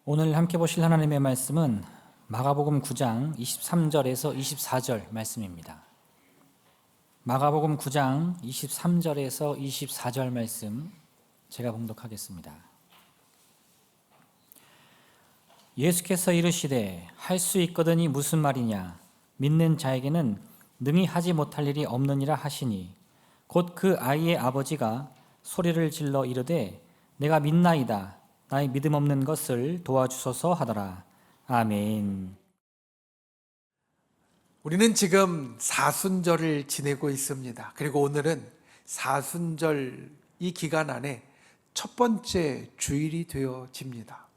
오늘 함께 보실 하나님의 말씀은 마가복음 9장 23절에서 24절 말씀입니다. 마가복음 9장 23절에서 24절 말씀 제가 봉독하겠습니다. 예수께서 이르시되 할 수 있거든이 무슨 말이냐 믿는 자에게는 능히 하지 못할 일이 없느니라 하시니 곧 그 아이의 아버지가 소리를 질러 이르되 내가 믿나이다 나의 믿음 없는 것을 도와주소서 하더라. 아멘. 우리는 지금 사순절을 지내고 있습니다. 그리고 오늘은 사순절 이 기간 안에 첫 번째 주일이 되어집니다.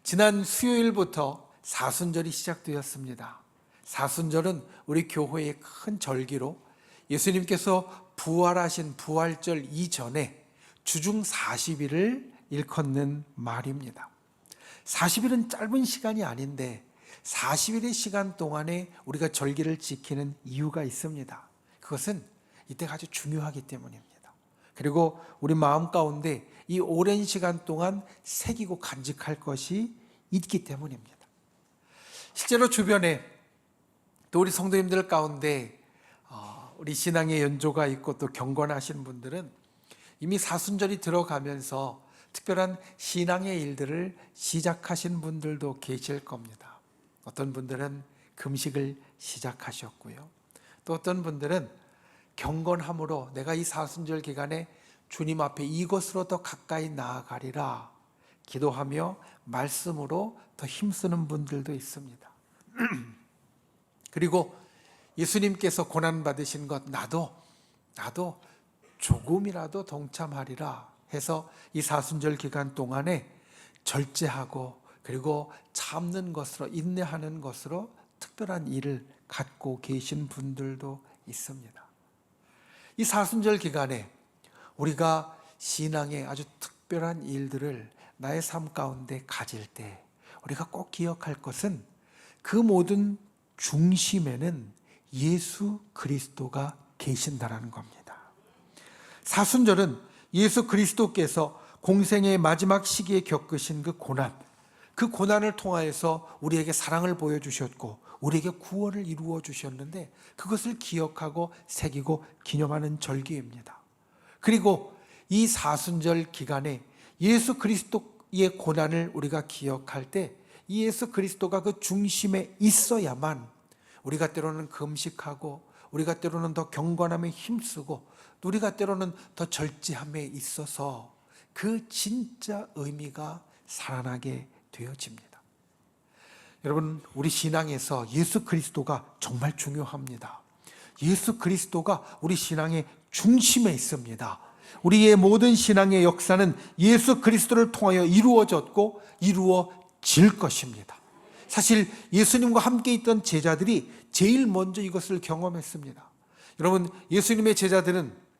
지난 수요일부터 사순절이 시작되었습니다. 사순절은 우리 교회의 큰 절기로 예수님께서 부활하신 부활절 이전에 주중 40일을 일컫는 말입니다. 40일은 짧은 시간이 아닌데 40일의 시간 동안에 우리가 절기를 지키는 이유가 있습니다. 그것은 이때가 아주 중요하기 때문입니다. 그리고 우리 마음 가운데 이 오랜 시간 동안 새기고 간직할 것이 있기 때문입니다. 실제로 주변에 또 우리 성도님들 가운데 우리 신앙의 연조가 있고 또 경건하신 분들은 이미 사순절이 들어가면서 특별한 신앙의 일들을 시작하신 분들도 계실 겁니다. 어떤 분들은 금식을 시작하셨고요. 또 어떤 분들은 경건함으로 내가 이 사순절 기간에 주님 앞에 이것으로 더 가까이 나아가리라 기도하며 말씀으로 더 힘쓰는 분들도 있습니다. 그리고 예수님께서 고난받으신 것 나도 조금이라도 동참하리라 해서 이 사순절 기간 동안에 절제하고 그리고 참는 것으로 인내하는 것으로 특별한 일을 갖고 계신 분들도 있습니다. 이 사순절 기간에 우리가 신앙의 아주 특별한 일들을 나의 삶 가운데 가질 때 우리가 꼭 기억할 것은 그 모든 중심에는 예수 그리스도가 계신다라는 겁니다. 사순절은 예수 그리스도께서 공생의 마지막 시기에 겪으신 그 고난을 통하여서 우리에게 사랑을 보여주셨고 우리에게 구원을 이루어 주셨는데 그것을 기억하고 새기고 기념하는 절기입니다. 그리고 이 사순절 기간에 예수 그리스도의 고난을 우리가 기억할 때 이 예수 그리스도가 그 중심에 있어야만 우리가 때로는 금식하고 우리가 때로는 더 경건함에 힘쓰고 우리가 때로는 더 절제함에 있어서 그 진짜 의미가 살아나게 되어집니다. 여러분, 우리 신앙에서 예수 그리스도가 정말 중요합니다. 예수 그리스도가 우리 신앙의 중심에 있습니다. 우리의 모든 신앙의 역사는 예수 그리스도를 통하여 이루어졌고 이루어질 것입니다. 사실 예수님과 함께 있던 제자들이 제일 먼저 이것을 경험했습니다. 여러분, 예수님의 제자들은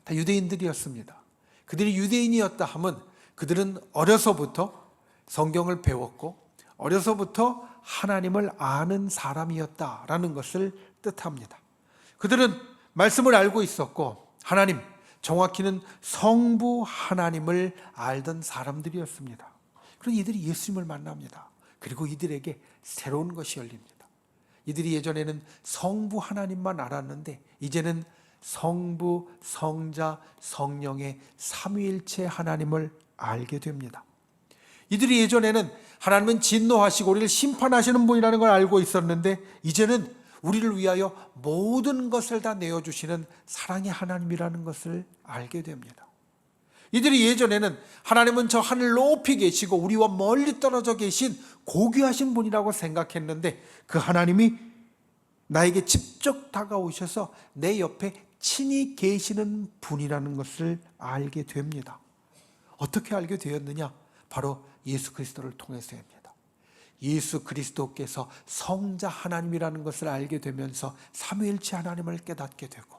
다 유대인들이었습니다. 그들이 유대인이었다 하면 그들은 어려서부터 성경을 배웠고 어려서부터 하나님을 아는 사람이었다라는 것을 뜻합니다. 그들은 말씀을 알고 있었고 하나님, 정확히는 성부 하나님을 알던 사람들이었습니다. 그런데 이들이 예수님을 만납니다. 그리고 이들에게 새로운 것이 열립니다. 이들이 예전에는 성부 하나님만 알았는데 이제는 성부, 성자, 성령의 삼위일체 하나님을 알게 됩니다. 이들이 예전에는 하나님은 진노하시고 우리를 심판하시는 분이라는 걸 알고 있었는데 이제는 우리를 위하여 모든 것을 다 내어주시는 사랑의 하나님이라는 것을 알게 됩니다. 이들이 예전에는 하나님은 저 하늘 높이 계시고 우리와 멀리 떨어져 계신 고귀하신 분이라고 생각했는데 그 하나님이 나에게 직접 다가오셔서 내 옆에 친히 계시는 분이라는 것을 알게 됩니다. 어떻게 알게 되었느냐? 바로 예수 그리스도를 통해서입니다. 예수 그리스도께서 성자 하나님이라는 것을 알게 되면서 삼위일체 하나님을 깨닫게 되고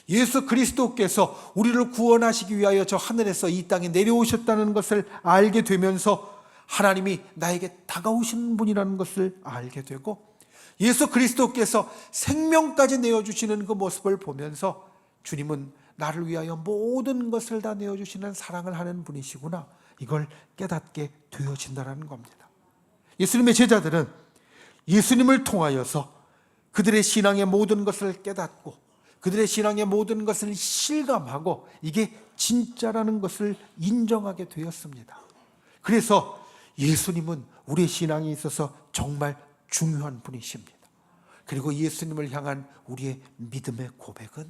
예수 그리스도께서 우리를 구원하시기 위하여 저 하늘에서 이 땅에 내려오셨다는 것을 알게 되면서 하나님이 나에게 다가오시는 분이라는 것을 알게 되고 예수 그리스도께서 생명까지 내어주시는 그 모습을 보면서 주님은 나를 위하여 모든 것을 다 내어주시는 사랑을 하는 분이시구나. 이걸 깨닫게 되어진다는 겁니다. 예수님의 제자들은 예수님을 통하여서 그들의 신앙의 모든 것을 깨닫고 그들의 신앙의 모든 것을 실감하고 이게 진짜라는 것을 인정하게 되었습니다. 그래서 예수님은 우리의 신앙에 있어서 정말 중요한 분이십니다. 그리고 예수님을 향한 우리의 믿음의 고백은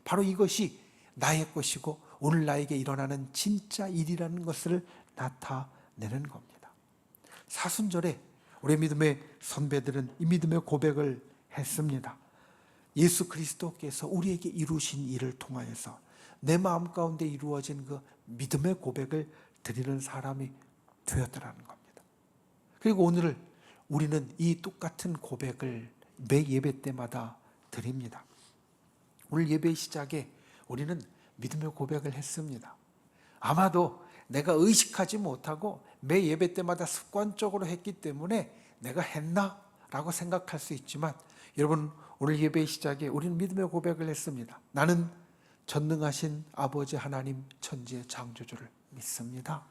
바로 이것이 나의 것이고 오늘 나에게 일어나는 진짜 일이라는 것을 나타내는 겁니다. 사순절에 우리 믿음의 선배들은 이 믿음의 고백을 했습니다. 예수 그리스도께서 우리에게 이루신 일을 통하여서 내 마음 가운데 이루어진 그 믿음의 고백을 드리는 사람이 되었더라는 겁니다. 그리고 오늘 우리는 이 똑같은 고백을 매 예배 때마다 드립니다. 오늘 예배 시작에 우리는 믿음의 고백을 했습니다. 아마도 내가 의식하지 못하고 매 예배 때마다 습관적으로 했기 때문에 내가 했나? 라고 생각할 수 있지만 여러분 오늘 예배 시작에 우리는 믿음의 고백을 했습니다. 나는 전능하신 아버지 하나님 천지의 창조주를 믿습니다.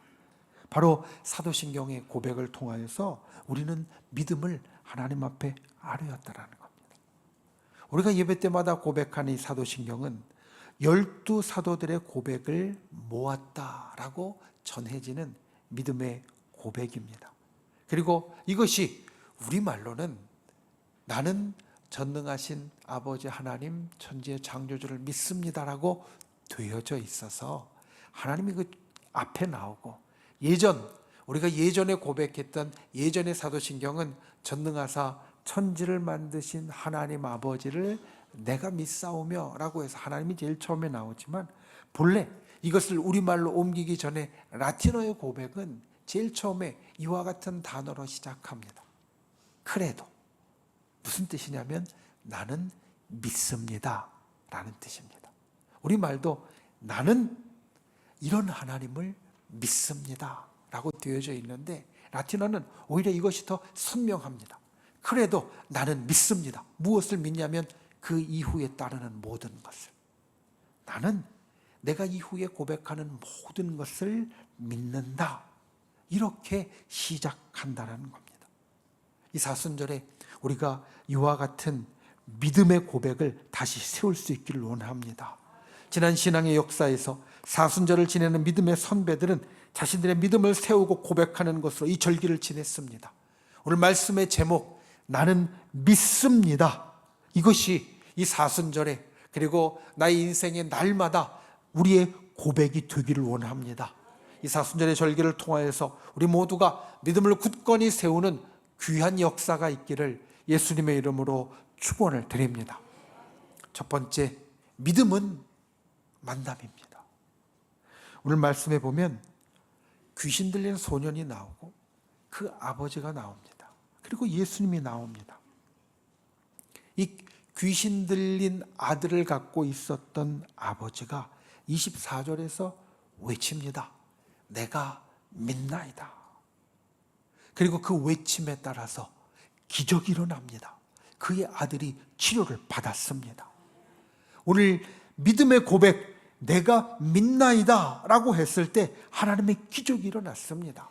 바로 사도신경의 고백을 통하여서 우리는 믿음을 하나님 앞에 아뢰었다라는 겁니다. 우리가 예배 때마다 고백하는 이 사도신경은 12사도들의 고백을 모았다라고 전해지는 믿음의 고백입니다. 그리고 이것이 우리말로는 나는 전능하신 아버지 하나님 천지의 창조주를 믿습니다라고 되어져 있어서 하나님이 그 앞에 나오고 우리가 예전에 고백했던 예전의 사도신경은 전능하사 천지를 만드신 하나님 아버지를 내가 믿사오며 라고 해서 하나님이 제일 처음에 나오지만 본래 이것을 우리말로 옮기기 전에 라틴어의 고백은 제일 처음에 이와 같은 단어로 시작합니다. 크레도. 무슨 뜻이냐면 나는 믿습니다 라는 뜻입니다. 우리말도 나는 이런 하나님을 믿습니다 라고 되어져 있는데 라틴어는 오히려 이것이 더 선명합니다. 그래도 나는 믿습니다. 무엇을 믿냐면 그 이후에 따르는 모든 것을. 나는 내가 이후에 고백하는 모든 것을 믿는다. 이렇게 시작한다는 겁니다. 이 사순절에 우리가 이와 같은 믿음의 고백을 다시 세울 수 있기를 원합니다. 지난 신앙의 역사에서 사순절을 지내는 믿음의 선배들은 자신들의 믿음을 세우고 고백하는 것으로 이 절기를 지냈습니다. 오늘 말씀의 제목 나는 믿습니다. 이것이 이 사순절에 그리고 나의 인생의 날마다 우리의 고백이 되기를 원합니다. 이 사순절의 절기를 통하여서 우리 모두가 믿음을 굳건히 세우는 귀한 역사가 있기를 예수님의 이름으로 축원을 드립니다. 첫 번째, 믿음은 만남입니다. 오늘 말씀에 보면 귀신 들린 소년이 나오고 그 아버지가 나옵니다. 그리고 예수님이 나옵니다. 이 귀신 들린 아들을 갖고 있었던 아버지가 24절에서 외칩니다. 내가 믿나이다. 그리고 그 외침에 따라서 기적이 일어납니다. 그의 아들이 치료를 받았습니다. 오늘 믿음의 고백 내가 믿나이다 라고 했을 때 하나님의 기적이 일어났습니다.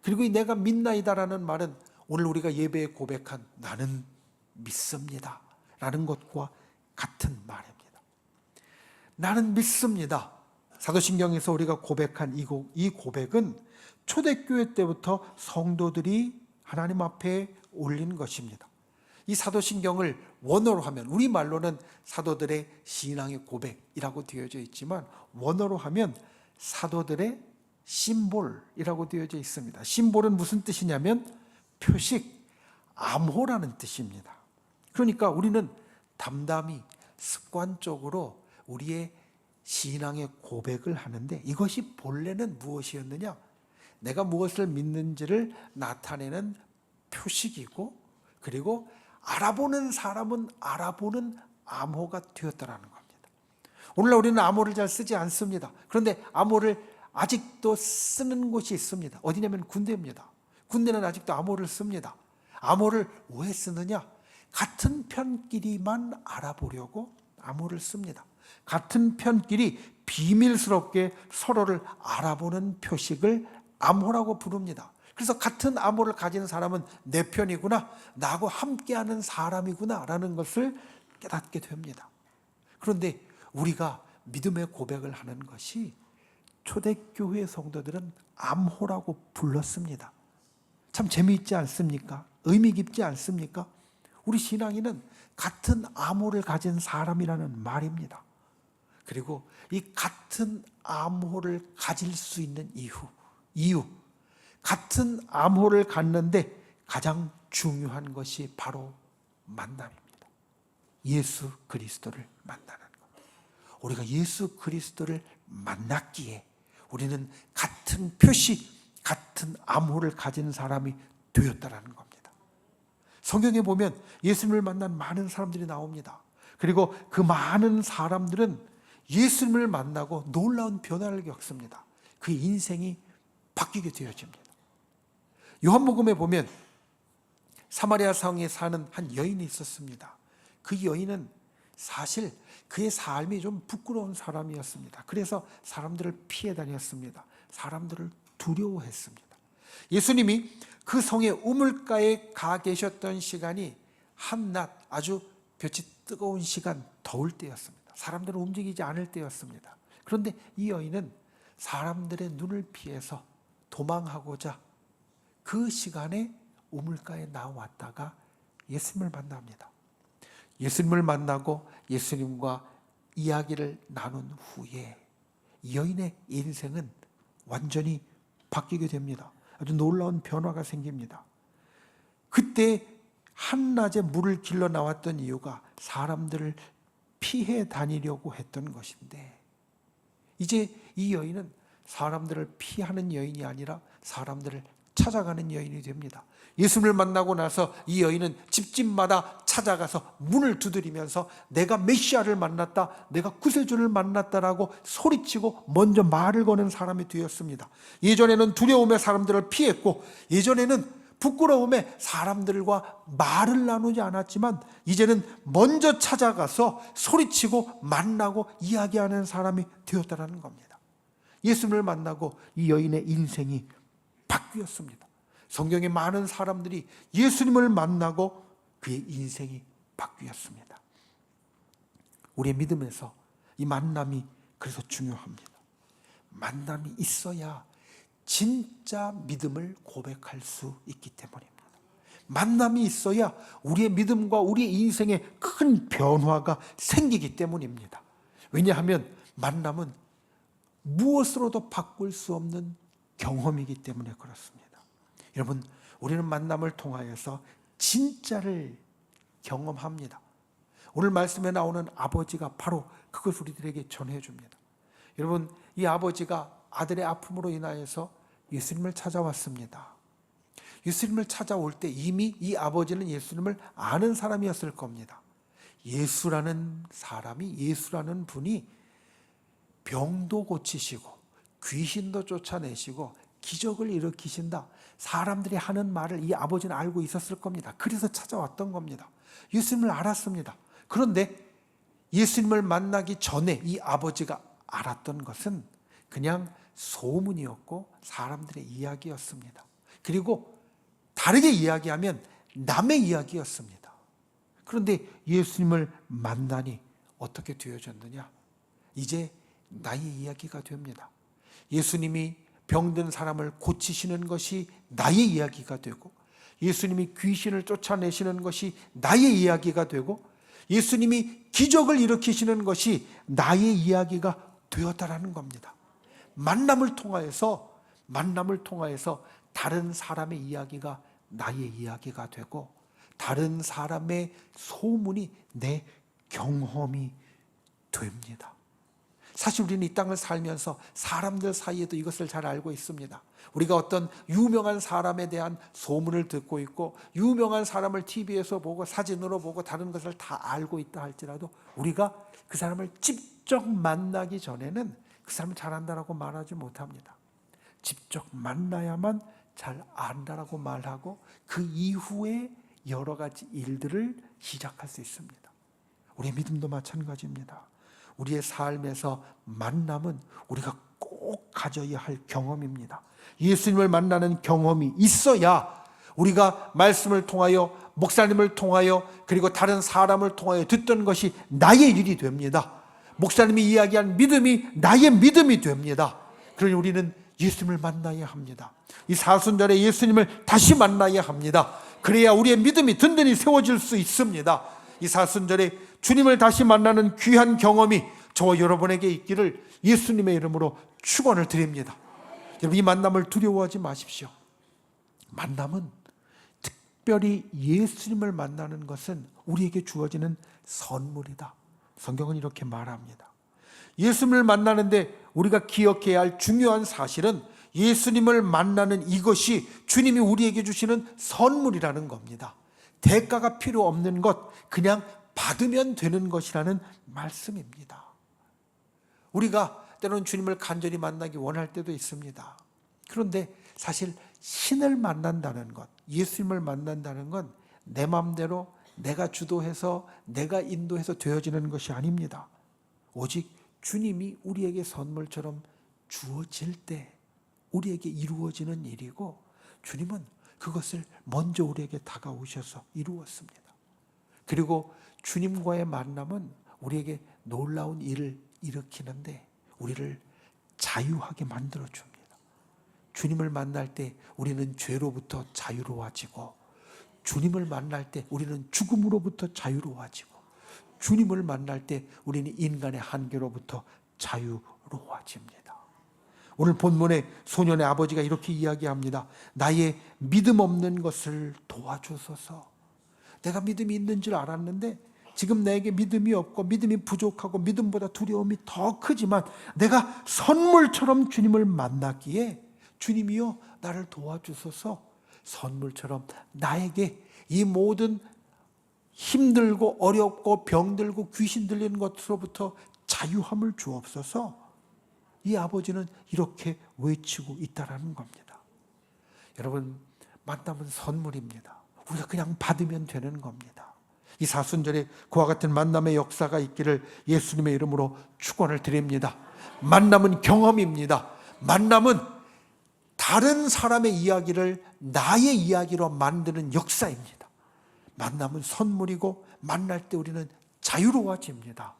그리고 이 내가 믿나이다라는 말은 오늘 우리가 예배에 고백한 나는 믿습니다 라는 것과 같은 말입니다. 나는 믿습니다. 사도신경에서 우리가 고백한 이 고백은 초대교회 때부터 성도들이 하나님 앞에 올린 것입니다. 이 사도신경을 원어로 하면 우리말로는 사도들의 신앙의 고백이라고 되어져 있지만 원어로 하면 사도들의 심볼이라고 되어져 있습니다. 심볼은 무슨 뜻이냐면 표식, 암호라는 뜻입니다. 그러니까 우리는 담담히 습관적으로 우리의 신앙의 고백을 하는데 이것이 본래는 무엇이었느냐? 내가 무엇을 믿는지를 나타내는 표식이고 그리고 알아보는 사람은 알아보는 암호가 되었다라는 겁니다. 오늘날 우리는 암호를 잘 쓰지 않습니다. 그런데 암호를 아직도 쓰는 곳이 있습니다. 어디냐면 군대입니다. 군대는 아직도 암호를 씁니다. 암호를 왜 쓰느냐? 같은 편끼리만 알아보려고 암호를 씁니다. 같은 편끼리 비밀스럽게 서로를 알아보는 표식을 암호라고 부릅니다. 그래서 같은 암호를 가진 사람은 내 편이구나, 나하고 함께하는 사람이구나 라는 것을 깨닫게 됩니다. 그런데 우리가 믿음의 고백을 하는 것이 초대교회 성도들은 암호라고 불렀습니다. 참 재미있지 않습니까? 의미 깊지 않습니까? 우리 신앙인은 같은 암호를 가진 사람이라는 말입니다. 그리고 이 같은 암호를 가질 수 있는 이유, 같은 암호를 갖는데 가장 중요한 것이 바로 만남입니다. 예수 그리스도를 만나는 것. 우리가 예수 그리스도를 만났기에 우리는 같은 표시, 같은 암호를 가진 사람이 되었다라는 겁니다. 성경에 보면 예수님을 만난 많은 사람들이 나옵니다. 그리고 그 많은 사람들은 예수님을 만나고 놀라운 변화를 겪습니다. 그 인생이 바뀌게 되어집니다. 요한복음에 보면 사마리아 성에 사는 한 여인이 있었습니다. 그 여인은 사실 그의 삶이 좀 부끄러운 사람이었습니다. 그래서 사람들을 피해 다녔습니다. 사람들을 두려워했습니다. 예수님이 그 성의 우물가에 가 계셨던 시간이 한낮 아주 볕이 뜨거운 시간, 더울 때였습니다. 사람들은 움직이지 않을 때였습니다. 그런데 이 여인은 사람들의 눈을 피해서 도망하고자 그 시간에 우물가에 나왔다가 예수님을 만납니다. 예수님을 만나고 예수님과 이야기를 나눈 후에 이 여인의 인생은 완전히 바뀌게 됩니다. 아주 놀라운 변화가 생깁니다. 그때 한낮에 물을 길러 나왔던 이유가 사람들을 피해 다니려고 했던 것인데, 이제 이 여인은 사람들을 피하는 여인이 아니라 사람들을 찾아가는 여인이 됩니다. 예수님을 만나고 나서 이 여인은 집집마다 찾아가서 문을 두드리면서 내가 메시아를 만났다, 내가 구세주를 만났다라고 소리치고 먼저 말을 거는 사람이 되었습니다. 예전에는 두려움에 사람들을 피했고, 예전에는 부끄러움에 사람들과 말을 나누지 않았지만, 이제는 먼저 찾아가서 소리치고 만나고 이야기하는 사람이 되었다는 겁니다. 예수님을 만나고 이 여인의 인생이 바뀌었습니다. 성경에 많은 사람들이 예수님을 만나고 그의 인생이 바뀌었습니다. 우리의 믿음에서 이 만남이 그래서 중요합니다. 만남이 있어야 진짜 믿음을 고백할 수 있기 때문입니다. 만남이 있어야 우리의 믿음과 우리의 인생에 큰 변화가 생기기 때문입니다. 왜냐하면 만남은 무엇으로도 바꿀 수 없는 경험이기 때문에 그렇습니다. 여러분, 우리는 만남을 통하여서 진짜를 경험합니다. 오늘 말씀에 나오는 아버지가 바로 그것을 우리들에게 전해줍니다. 여러분, 이 아버지가 아들의 아픔으로 인하여서 예수님을 찾아왔습니다. 예수님을 찾아올 때 이미 이 아버지는 예수님을 아는 사람이었을 겁니다. 예수라는 사람이, 예수라는 분이 병도 고치시고 귀신도 쫓아내시고 기적을 일으키신다, 사람들이 하는 말을 이 아버지는 알고 있었을 겁니다. 그래서 찾아왔던 겁니다. 예수님을 알았습니다. 그런데 예수님을 만나기 전에 이 아버지가 알았던 것은 그냥 소문이었고 사람들의 이야기였습니다. 그리고 다르게 이야기하면 남의 이야기였습니다. 그런데 예수님을 만나니 어떻게 되어졌느냐? 이제 나의 이야기가 됩니다. 예수님이 병든 사람을 고치시는 것이 나의 이야기가 되고, 예수님이 귀신을 쫓아내시는 것이 나의 이야기가 되고, 예수님이 기적을 일으키시는 것이 나의 이야기가 되었다라는 겁니다. 만남을 통하여서 다른 사람의 이야기가 나의 이야기가 되고, 다른 사람의 소문이 내 경험이 됩니다. 사실 우리는 이 땅을 살면서 사람들 사이에도 이것을 잘 알고 있습니다. 우리가 어떤 유명한 사람에 대한 소문을 듣고 있고, 유명한 사람을 TV에서 보고 사진으로 보고 다른 것을 다 알고 있다 할지라도, 우리가 그 사람을 직접 만나기 전에는 그 사람을 잘 안다라고 말하지 못합니다. 직접 만나야만 잘 안다라고 말하고 그 이후에 여러 가지 일들을 시작할 수 있습니다. 우리의 믿음도 마찬가지입니다. 우리의 삶에서 만남은 우리가 꼭 가져야 할 경험입니다. 예수님을 만나는 경험이 있어야 우리가 말씀을 통하여, 목사님을 통하여, 그리고 다른 사람을 통하여 듣던 것이 나의 일이 됩니다. 목사님이 이야기한 믿음이 나의 믿음이 됩니다. 그러니 우리는 예수님을 만나야 합니다. 이 사순절에 예수님을 다시 만나야 합니다. 그래야 우리의 믿음이 든든히 세워질 수 있습니다. 이 사순절에 주님을 다시 만나는 귀한 경험이 저와 여러분에게 있기를 예수님의 이름으로 축원을 드립니다. 여러분, 이 만남을 두려워하지 마십시오. 만남은, 특별히 예수님을 만나는 것은 우리에게 주어지는 선물이다. 성경은 이렇게 말합니다. 예수님을 만나는데 우리가 기억해야 할 중요한 사실은 예수님을 만나는 이것이 주님이 우리에게 주시는 선물이라는 겁니다. 대가가 필요 없는 것, 그냥 받으면 되는 것이라는 말씀입니다. 우리가 때로는 주님을 간절히 만나기 원할 때도 있습니다. 그런데 사실 신을 만난다는 것, 예수님을 만난다는 건 내 마음대로 내가 주도해서, 내가 인도해서 되어지는 것이 아닙니다. 오직 주님이 우리에게 선물처럼 주어질 때 우리에게 이루어지는 일이고, 주님은 그것을 먼저 우리에게 다가오셔서 이루었습니다. 그리고 주님과의 만남은 우리에게 놀라운 일을 일으키는데 우리를 자유하게 만들어줍니다. 주님을 만날 때 우리는 죄로부터 자유로워지고, 주님을 만날 때 우리는 죽음으로부터 자유로워지고, 주님을 만날 때 우리는 인간의 한계로부터 자유로워집니다. 오늘 본문에 소년의 아버지가 이렇게 이야기합니다. 나의 믿음 없는 것을 도와주소서. 내가 믿음이 있는 줄 알았는데 지금 내게 믿음이 없고 믿음이 부족하고 믿음보다 두려움이 더 크지만 내가 선물처럼 주님을 만났기에 주님이여 나를 도와주소서. 선물처럼 나에게 이 모든 힘들고 어렵고 병들고 귀신 들리는 것으로부터 자유함을 주옵소서. 이 아버지는 이렇게 외치고 있다라는 겁니다. 여러분, 만남은 선물입니다. 우리가 그냥 받으면 되는 겁니다. 이 사순절에 그와 같은 만남의 역사가 있기를 예수님의 이름으로 축원을 드립니다. 만남은 경험입니다. 만남은 다른 사람의 이야기를 나의 이야기로 만드는 역사입니다. 만남은 선물이고 만날 때 우리는 자유로워집니다.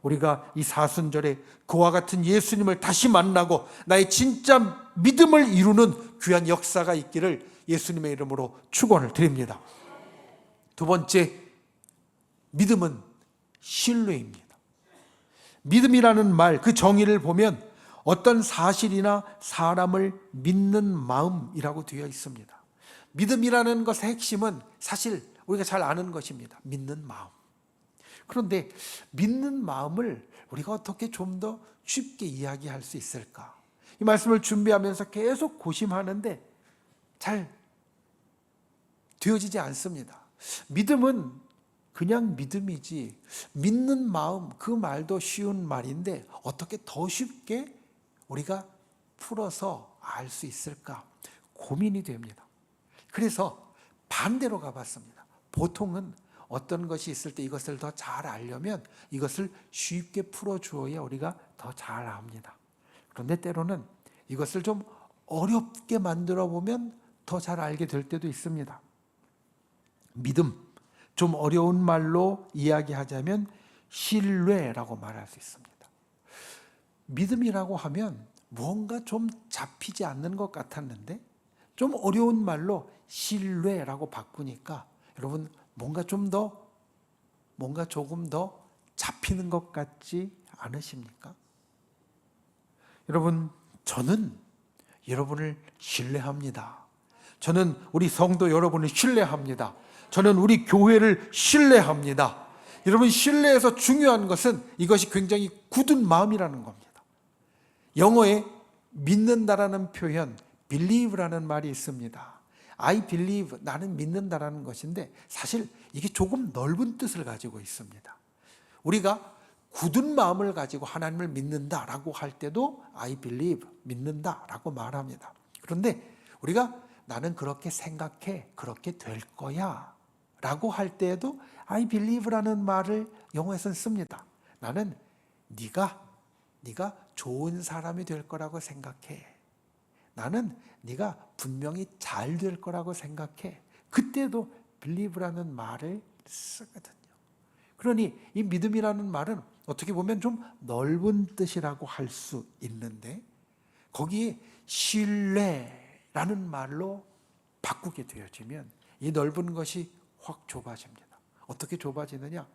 우리가 이 사순절에 그와 같은 예수님을 다시 만나고 나의 진짜 믿음을 이루는 귀한 역사가 있기를 예수님의 이름으로 축원을 드립니다. 두 번째, 믿음은 신뢰입니다. 믿음이라는 말, 그 정의를 보면 어떤 사실이나 사람을 믿는 마음이라고 되어 있습니다. 믿음이라는 것의 핵심은 사실 우리가 잘 아는 것입니다. 믿는 마음. 그런데 믿는 마음을 우리가 어떻게 좀 더 쉽게 이야기할 수 있을까? 이 말씀을 준비하면서 계속 고심하는데 잘 되어지지 않습니다. 믿음은 그냥 믿음이지, 믿는 마음, 그 말도 쉬운 말인데 어떻게 더 쉽게 우리가 풀어서 알 수 있을까 고민이 됩니다. 그래서 반대로 가봤습니다. 보통은 어떤 것이 있을 때 이것을 더 잘 알려면 이것을 쉽게 풀어주어야 우리가 더 잘 압니다. 그런데 때로는 이것을 좀 어렵게 만들어 보면 더 잘 알게 될 때도 있습니다. 믿음, 좀 어려운 말로 이야기하자면 신뢰라고 말할 수 있습니다. 믿음이라고 하면 뭔가 좀 잡히지 않는 것 같았는데 좀 어려운 말로 신뢰라고 바꾸니까 여러분 뭔가 조금 더 잡히는 것 같지 않으십니까? 여러분, 저는 여러분을 신뢰합니다. 저는 우리 성도 여러분을 신뢰합니다. 저는 우리 교회를 신뢰합니다. 여러분, 신뢰에서 중요한 것은 이것이 굉장히 굳은 마음이라는 겁니다. 영어에 믿는다라는 표현, believe라는 말이 있습니다. I believe, 나는 믿는다라는 것인데 사실 이게 조금 넓은 뜻을 가지고 있습니다. 우리가 굳은 마음을 가지고 하나님을 믿는다라고 할 때도 I believe, 믿는다라고 말합니다. 그런데 우리가 나는 그렇게 생각해, 그렇게 될 거야 라고 할 때에도 I believe라는 말을 영어에서는 씁니다. 나는 네가 좋은 사람이 될 거라고 생각해. 나는 네가 분명히 잘 될 거라고 생각해. 그때도 believe라는 말을 쓰거든요. 그러니 이 믿음이라는 말은 어떻게 보면 좀 넓은 뜻이라고 할 수 있는데 거기에 신뢰라는 말로 바꾸게 되어지면 이 넓은 것이 확 좁아집니다. 어떻게 좁아지느냐?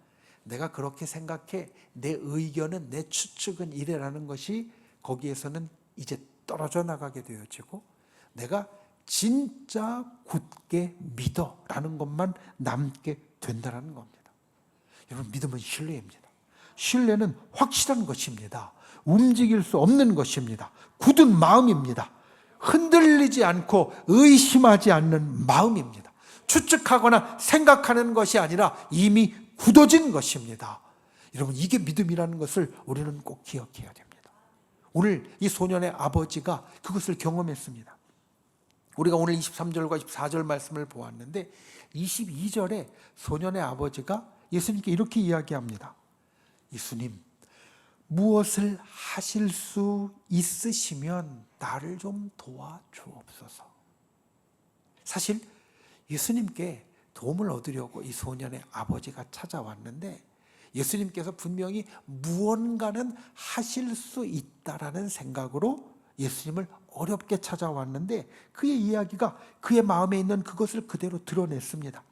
내가 그렇게 생각해. 내 의견은, 내 추측은 이래라는 것이 거기에서는 이제 떨어져 나가게 되어지고 내가 진짜 굳게 믿어라는 것만 남게 된다는 겁니다. 여러분, 믿음은 신뢰입니다. 신뢰는 확실한 것입니다. 움직일 수 없는 것입니다. 굳은 마음입니다. 흔들리지 않고 의심하지 않는 마음입니다. 추측하거나 생각하는 것이 아니라 이미 굳어진 것입니다. 여러분, 이게 믿음이라는 것을 우리는 꼭 기억해야 됩니다. 오늘 이 소년의 아버지가 그것을 경험했습니다. 우리가 오늘 23절과 24절 말씀을 보았는데 22절에 소년의 아버지가 예수님께 이렇게 이야기합니다. 예수님, 무엇을 하실 수 있으시면 나를 좀 도와주옵소서. 사실 예수님께 도움을 얻으려고 이 소년의 아버지가 찾아왔는데 예수님께서 분명히 무언가는 하실 수 있다라는 생각으로 예수님을 어렵게 찾아왔는데 그의 이야기가 그의 마음에 있는 그것을 그대로 드러냈습니다.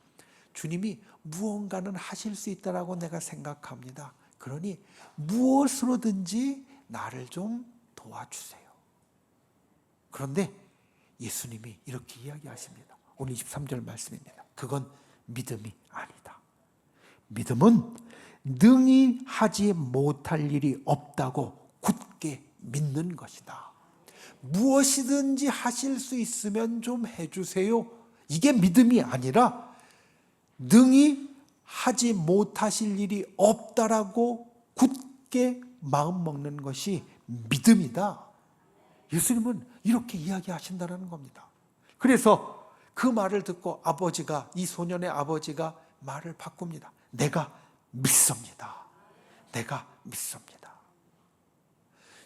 주님이 무언가는 하실 수 있다라고 내가 생각합니다. 그러니 무엇으로든지 나를 좀 도와주세요. 그런데 예수님이 이렇게 이야기하십니다. 오늘 23절 말씀입니다. 그건 믿음이 아니다. 믿음은 능히 하지 못할 일이 없다고 굳게 믿는 것이다. 무엇이든지 하실 수 있으면 좀 해주세요. 이게 믿음이 아니라 능히 하지 못하실 일이 없다라고 굳게 마음먹는 것이 믿음이다. 예수님은 이렇게 이야기하신다는 겁니다. 그래서 그 말을 듣고 아버지가, 이 소년의 아버지가 말을 바꿉니다. 내가 믿습니다. 내가 믿습니다.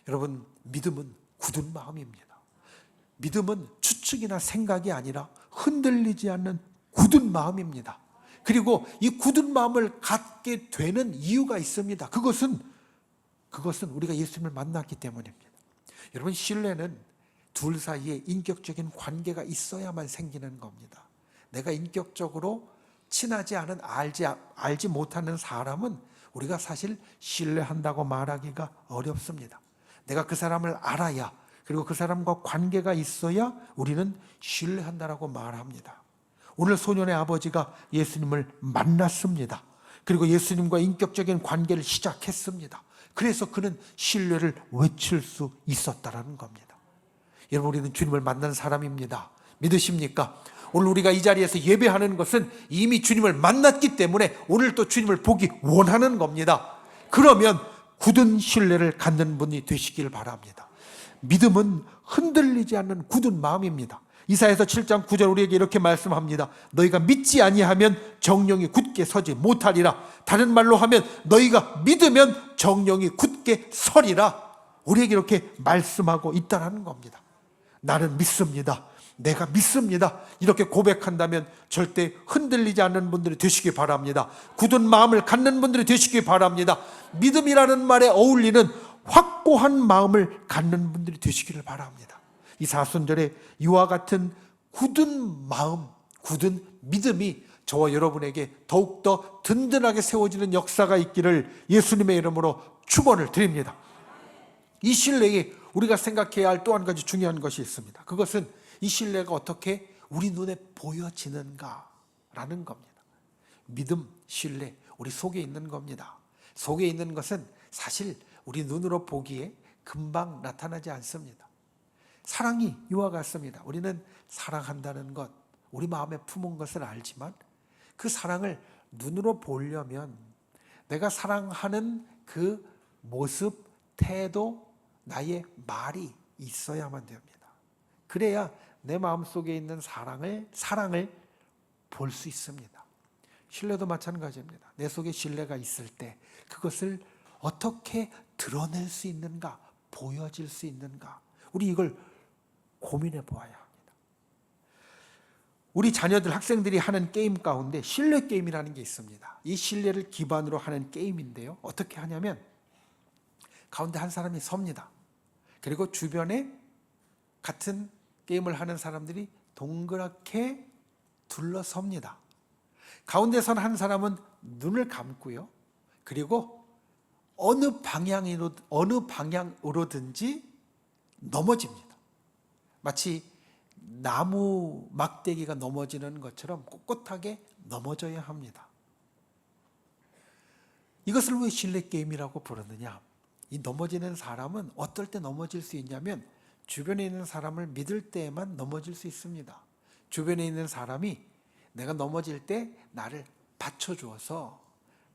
여러분, 믿음은 굳은 마음입니다. 믿음은 추측이나 생각이 아니라 흔들리지 않는 굳은 마음입니다. 그리고 이 굳은 마음을 갖게 되는 이유가 있습니다. 그것은 우리가 예수님을 만났기 때문입니다. 여러분, 신뢰는 둘 사이에 인격적인 관계가 있어야만 생기는 겁니다. 내가 인격적으로 친하지 않은, 알지 못하는 사람은 우리가 사실 신뢰한다고 말하기가 어렵습니다. 내가 그 사람을 알아야, 그리고 그 사람과 관계가 있어야 우리는 신뢰한다라고 말합니다. 오늘 소년의 아버지가 예수님을 만났습니다. 그리고 예수님과 인격적인 관계를 시작했습니다. 그래서 그는 신뢰를 외칠 수 있었다라는 겁니다. 여러분, 우리는 주님을 만난 사람입니다. 믿으십니까? 오늘 우리가 이 자리에서 예배하는 것은 이미 주님을 만났기 때문에 오늘 또 주님을 보기 원하는 겁니다. 그러면 굳은 신뢰를 갖는 분이 되시길 바랍니다. 믿음은 흔들리지 않는 굳은 마음입니다. 이사야서 7장 9절 우리에게 이렇게 말씀합니다. 너희가 믿지 아니하면 정령이 굳게 서지 못하리라. 다른 말로 하면 너희가 믿으면 정령이 굳게 서리라. 우리에게 이렇게 말씀하고 있다는 겁니다. 나는 믿습니다. 내가 믿습니다. 이렇게 고백한다면 절대 흔들리지 않는 분들이 되시기 바랍니다. 굳은 마음을 갖는 분들이 되시기 바랍니다. 믿음이라는 말에 어울리는 확고한 마음을 갖는 분들이 되시기를 바랍니다. 이 사순절에 이와 같은 굳은 마음, 굳은 믿음이 저와 여러분에게 더욱더 든든하게 세워지는 역사가 있기를 예수님의 이름으로 축원을 드립니다. 이 신뢰에 우리가 생각해야 할 또 한 가지 중요한 것이 있습니다. 그것은 이 신뢰가 어떻게 우리 눈에 보여지는가라는 겁니다. 믿음, 신뢰, 우리 속에 있는 겁니다. 속에 있는 것은 사실 우리 눈으로 보기에 금방 나타나지 않습니다. 사랑이 이와 같습니다. 우리는 사랑한다는 것, 우리 마음에 품은 것을 알지만 그 사랑을 눈으로 보려면 내가 사랑하는 그 모습, 태도, 나의 말이 있어야만 됩니다. 그래야 내 마음속에 있는 사랑을 볼 수 있습니다. 신뢰도 마찬가지입니다. 내 속에 신뢰가 있을 때 그것을 어떻게 드러낼 수 있는가, 보여질 수 있는가, 우리 이걸 고민해 보아야 합니다. 우리 자녀들, 학생들이 하는 게임 가운데 신뢰 게임이라는 게 있습니다. 이 신뢰를 기반으로 하는 게임인데요, 어떻게 하냐면 가운데 한 사람이 섭니다. 그리고 주변에 같은 게임을 하는 사람들이 동그랗게 둘러섭니다. 가운데 선 한 사람은 눈을 감고요, 그리고 어느 방향으로든지 넘어집니다. 마치 나무 막대기가 넘어지는 것처럼 꼿꼿하게 넘어져야 합니다. 이것을 왜 신뢰 게임이라고 부르느냐? 이 넘어지는 사람은 어떨 때 넘어질 수 있냐면 주변에 있는 사람을 믿을 때에만 넘어질 수 있습니다. 주변에 있는 사람이 내가 넘어질 때 나를 받쳐주어서,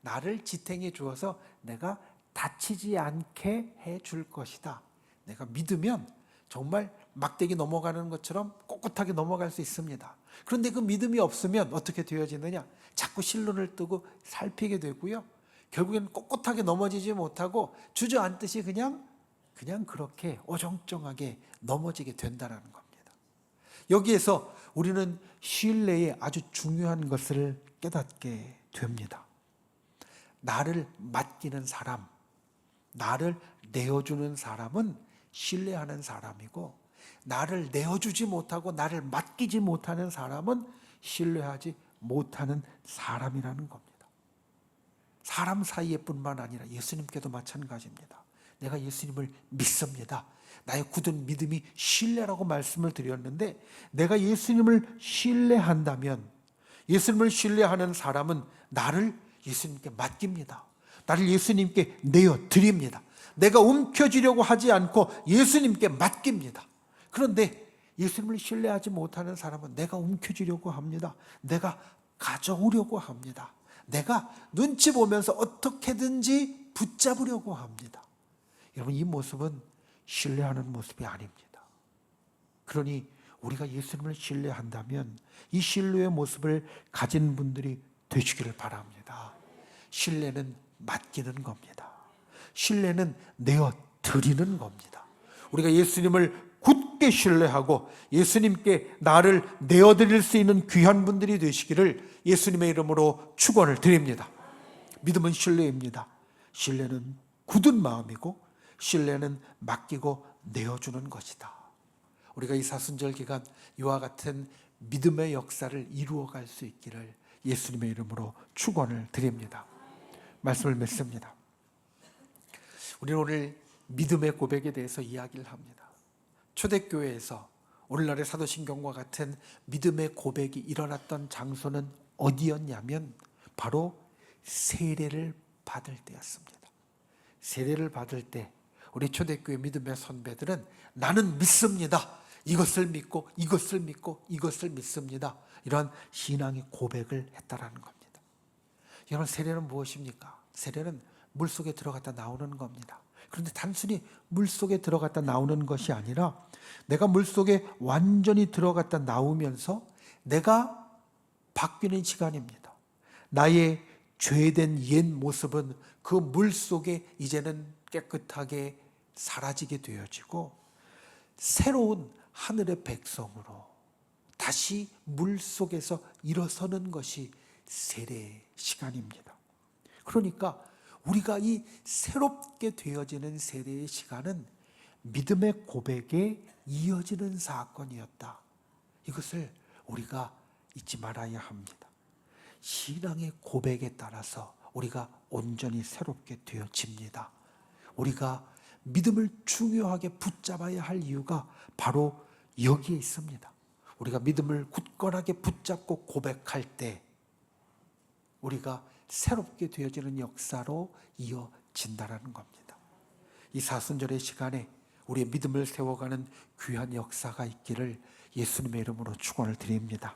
나를 지탱해 주어서 내가 다치지 않게 해줄 것이다. 내가 믿으면 정말 막대기 넘어가는 것처럼 꼿꼿하게 넘어갈 수 있습니다. 그런데 그 믿음이 없으면 어떻게 되어지느냐? 자꾸 실눈을 뜨고 살피게 되고요, 결국엔 꼿꼿하게 넘어지지 못하고 주저앉듯이 그냥 그렇게 어정쩡하게 넘어지게 된다는 겁니다. 여기에서 우리는 신뢰의 아주 중요한 것을 깨닫게 됩니다. 나를 맡기는 사람, 나를 내어주는 사람은 신뢰하는 사람이고, 나를 내어주지 못하고 나를 맡기지 못하는 사람은 신뢰하지 못하는 사람이라는 겁니다. 사람 사이에뿐만 아니라 예수님께도 마찬가지입니다. 내가 예수님을 믿습니다. 나의 굳은 믿음이 신뢰라고 말씀을 드렸는데, 내가 예수님을 신뢰한다면, 예수님을 신뢰하는 사람은 나를 예수님께 맡깁니다. 나를 예수님께 내어드립니다. 내가 움켜쥐려고 하지 않고 예수님께 맡깁니다. 그런데 예수님을 신뢰하지 못하는 사람은 내가 움켜쥐려고 합니다. 내가 가져오려고 합니다. 내가 눈치 보면서 어떻게든지 붙잡으려고 합니다. 여러분, 이 모습은 신뢰하는 모습이 아닙니다. 그러니 우리가 예수님을 신뢰한다면 이 신뢰의 모습을 가진 분들이 되시기를 바랍니다. 신뢰는 맡기는 겁니다. 신뢰는 내어드리는 겁니다. 우리가 예수님을 굳게 신뢰하고 예수님께 나를 내어드릴 수 있는 귀한 분들이 되시기를 예수님의 이름으로 축원을 드립니다. 믿음은 신뢰입니다. 신뢰는 굳은 마음이고, 신뢰는 맡기고 내어주는 것이다. 우리가 이 사순절 기간 이와 같은 믿음의 역사를 이루어갈 수 있기를 예수님의 이름으로 축원을 드립니다. 말씀을 맺습니다. 우리는 오늘 믿음의 고백에 대해서 이야기를 합니다. 초대교회에서 오늘날의 사도신경과 같은 믿음의 고백이 일어났던 장소는 어디였냐면 바로 세례를 받을 때였습니다. 세례를 받을 때 우리 초대교회 믿음의 선배들은 나는 믿습니다, 이것을 믿고 이것을 믿고 이것을 믿습니다, 이런 신앙의 고백을 했다라는 겁니다. 여러분, 세례는 무엇입니까? 세례는 물속에 들어갔다 나오는 겁니다. 그런데 단순히 물속에 들어갔다 나오는 것이 아니라 내가 물속에 완전히 들어갔다 나오면서 내가 바뀌는 시간입니다. 나의 죄된 옛 모습은 그 물속에 이제는 깨끗하게 사라지게 되어지고 새로운 하늘의 백성으로 다시 물속에서 일어서는 것이 세례 시간입니다. 그러니까 우리가 이 새롭게 되어지는 세례의 시간은 믿음의 고백에 이어지는 사건이었다. 이것을 우리가 잊지 말아야 합니다. 신앙의 고백에 따라서 우리가 온전히 새롭게 되어집니다. 우리가 믿음을 중요하게 붙잡아야 할 이유가 바로 여기에 있습니다. 우리가 믿음을 굳건하게 붙잡고 고백할 때 우리가 새롭게 되어지는 역사로 이어진다라는 겁니다. 이 사순절의 시간에 우리의 믿음을 세워가는 귀한 역사가 있기를 예수님의 이름으로 축원을 드립니다.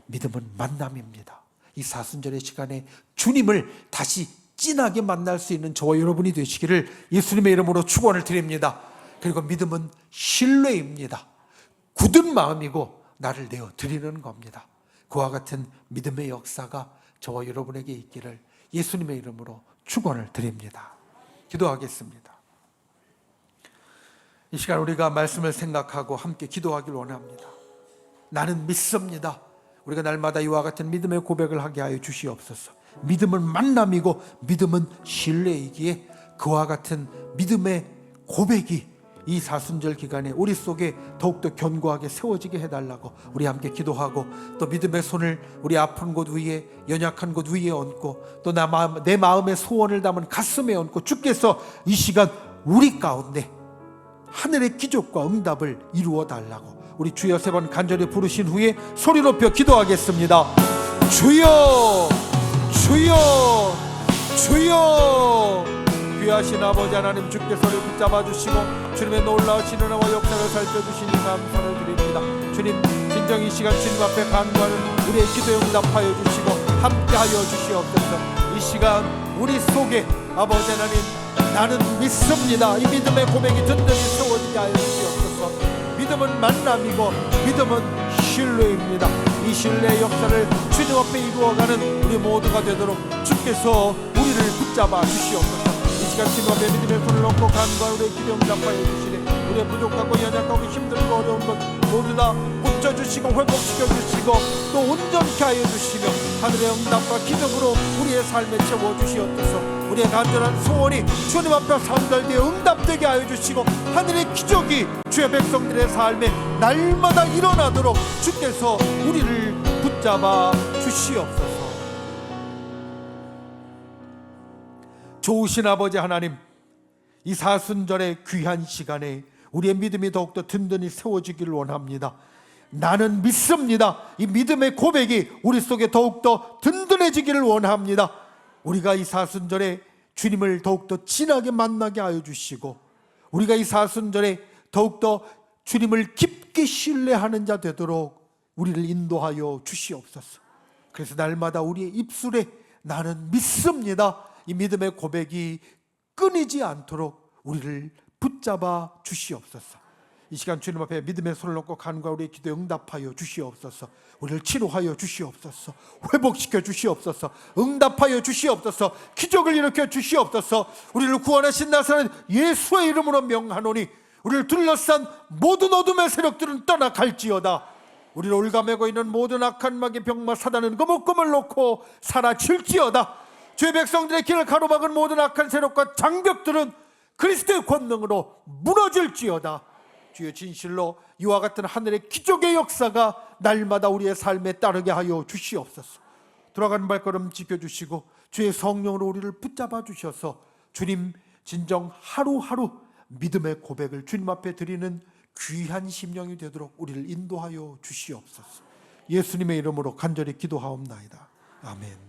믿음은 만남입니다. 이 사순절의 시간에 주님을 다시 진하게 만날 수 있는 저와 여러분이 되시기를 예수님의 이름으로 축원을 드립니다. 그리고 믿음은 신뢰입니다. 굳은 마음이고 나를 내어드리는 겁니다. 그와 같은 믿음의 역사가 저와 여러분에게 있기를 예수님의 이름으로 축원을 드립니다. 기도하겠습니다. 이 시간 우리가 말씀을 생각하고 함께 기도하길 원합니다. 나는 믿습니다. 우리가 날마다 이와 같은 믿음의 고백을 하게 하여 주시옵소서. 믿음은 만남이고 믿음은 신뢰이기에 그와 같은 믿음의 고백이 이 사순절 기간에 우리 속에 더욱더 견고하게 세워지게 해달라고 우리 함께 기도하고, 또 믿음의 손을 우리 아픈 곳 위에, 연약한 곳 위에 얹고, 또 내 마음의 소원을 담은 가슴에 얹고, 주께서 이 시간 우리 가운데 하늘의 기적과 응답을 이루어 달라고 우리 주여 3번 간절히 부르신 후에 소리 높여 기도하겠습니다. 주여, 주여, 주여. 귀하신 아버지 하나님, 주께서 우리 붙잡아 주시고 주님의 놀라우신 은혜와 역사를 살펴주시니 감사를 드립니다. 주님, 진정 이 시간 주님 앞에 간구하는 우리의 기도에 응답하여 주시고 함께하여 주시옵소서. 이 시간 우리 속에 아버지 하나님, 나는 믿습니다. 이 믿음의 고백이 든든히 세워지게 하여 주시옵소서. 믿음은 만남이고 믿음은 신뢰입니다. 이 신뢰의 역사를 주님 앞에 이루어가는 우리 모두가 되도록 주께서 우리를 붙잡아 주시옵소서. 이 시간 주님 앞에 믿음의 손을 놓고 간구하는 우리의 기도 응답하여 주시니 우리의 부족하고 연약하고 힘들고 어려운 것 모두 다 고쳐주시고 회복시켜 주시고 또 온전케 하여 주시며 하늘의 응답과 기적으로 우리의 삶에 채워주시옵소서. 우리의 간절한 소원이 주님 앞에 상달되어 응답되게 하여 주시고 하늘의 기적이 주의 백성들의 삶에 날마다 일어나도록 주께서 우리를 붙잡아 주시옵소서. 좋으신 아버지 하나님, 이 사순절의 귀한 시간에 우리의 믿음이 더욱더 든든히 세워지기를 원합니다. 나는 믿습니다. 이 믿음의 고백이 우리 속에 더욱더 든든해지기를 원합니다. 우리가 이 사순절에 주님을 더욱더 진하게 만나게 하여 주시고, 우리가 이 사순절에 더욱더 주님을 깊게 신뢰하는 자 되도록 우리를 인도하여 주시옵소서. 그래서 날마다 우리의 입술에 나는 믿습니다, 이 믿음의 고백이 끊이지 않도록 우리를 붙잡아 주시옵소서. 이 시간 주님 앞에 믿음의 손을 놓고 간구하고 우리의 기도에 응답하여 주시옵소서. 우리를 치료하여 주시옵소서. 회복시켜 주시옵소서. 응답하여 주시옵소서. 기적을 일으켜 주시옵소서. 우리를 구원하신 나사렛 예수의 이름으로 명하노니 우리를 둘러싼 모든 어둠의 세력들은 떠나갈지어다. 우리를 올가매고 있는 모든 악한 마귀 병마 사단은 거뭇금을 놓고 사라질지어다. 주의 백성들의 길을 가로막은 모든 악한 세력과 장벽들은 그리스도의 권능으로 무너질지어다. 주여, 진실로 이와 같은 하늘의 기적의 역사가 날마다 우리의 삶에 따르게 하여 주시옵소서. 돌아가는 발걸음 지켜주시고 주의 성령으로 우리를 붙잡아 주셔서 주님, 진정 하루하루 믿음의 고백을 주님 앞에 드리는 귀한 심령이 되도록 우리를 인도하여 주시옵소서. 예수님의 이름으로 간절히 기도하옵나이다. 아멘.